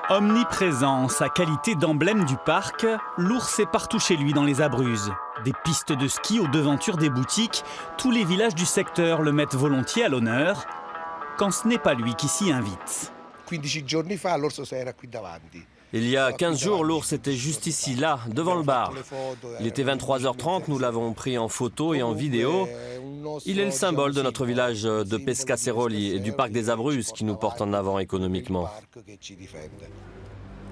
Omniprésent, sa qualité d'emblème du parc, l'ours est partout chez lui dans les Abruzzes. Des pistes de ski aux devantures des boutiques, tous les villages du secteur le mettent volontiers à l'honneur, quand ce n'est pas lui qui s'y invite. 15 giorni fa l'orso era qui davanti. Il y a 15 jours, l'ours était juste ici, là, devant le bar. Il était 23h30, nous l'avons pris en photo et en vidéo. Il est le symbole de notre village de Pescasseroli et du parc des Abruzzes qui nous porte en avant économiquement.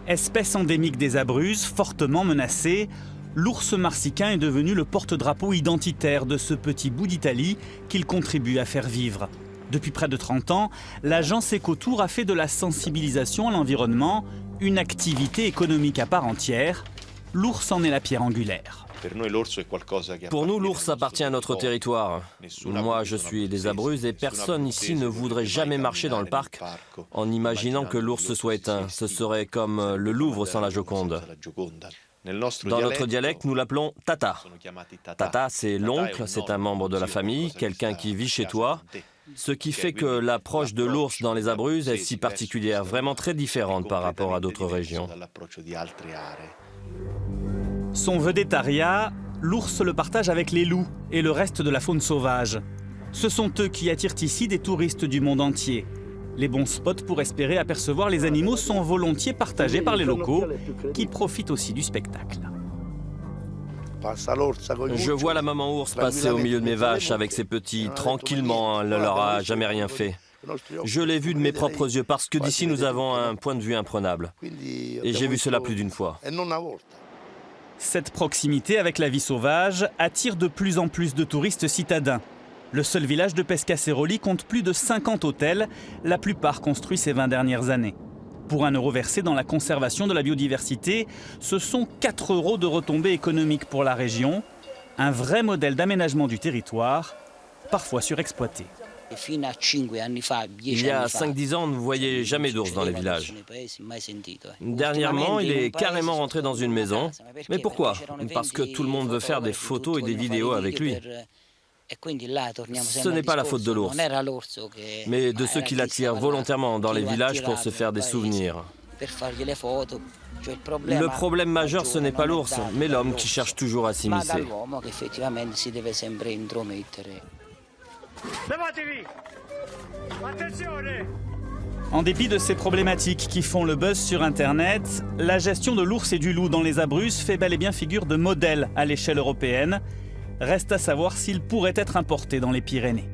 Espèce endémique des Abruzzes, fortement menacée, l'ours marsicain est devenu le porte-drapeau identitaire de ce petit bout d'Italie qu'il contribue à faire vivre. Depuis près de 30 ans, l'agence Ecotour a fait de la sensibilisation à l'environnement une activité économique à part entière. L'ours en est la pierre angulaire. Pour nous, l'ours appartient à notre territoire. Moi, je suis des Abruzzes et personne ici ne voudrait jamais marcher dans le parc en imaginant que l'ours soit éteint. Ce serait comme le Louvre sans la Joconde. Dans notre dialecte, nous l'appelons Tata. Tata, c'est l'oncle, c'est un membre de la famille, quelqu'un qui vit chez toi. Ce qui fait que l'approche de l'ours dans les Abruzzes est si particulière, vraiment très différente par rapport à d'autres régions. Son vedettariat, l'ours le partage avec les loups et le reste de la faune sauvage. Ce sont eux qui attirent ici des touristes du monde entier. Les bons spots pour espérer apercevoir les animaux sont volontiers partagés par les locaux, qui profitent aussi du spectacle. Je vois la maman ours passer au milieu de mes vaches avec ses petits, tranquillement, elle ne leur a jamais rien fait. Je l'ai vu de mes propres yeux parce que d'ici nous avons un point de vue imprenable. Et j'ai vu cela plus d'une fois. Cette proximité avec la vie sauvage attire de plus en plus de touristes citadins. Le seul village de Pescasseroli compte plus de 50 hôtels, la plupart construits ces 20 dernières années. Pour 1 euro versé dans la conservation de la biodiversité, ce sont 4 euros de retombées économiques pour la région. Un vrai modèle d'aménagement du territoire, parfois surexploité. Il y a 5-10 ans, on ne voyait jamais d'ours dans les villages. Dernièrement, il est carrément rentré dans une maison. Mais pourquoi? Parce que tout le monde veut faire des photos et des vidéos avec lui. Ce n'est pas la faute de l'ours, mais de ceux qui l'attirent volontairement dans les villages pour se faire des souvenirs. Le problème majeur, ce n'est pas l'ours, mais l'homme qui cherche toujours à s'immiscer. En dépit de ces problématiques qui font le buzz sur Internet, la gestion de l'ours et du loup dans les Abruzzes fait bel et bien figure de modèle à l'échelle européenne. Reste à savoir s'il pourrait être importé dans les Pyrénées.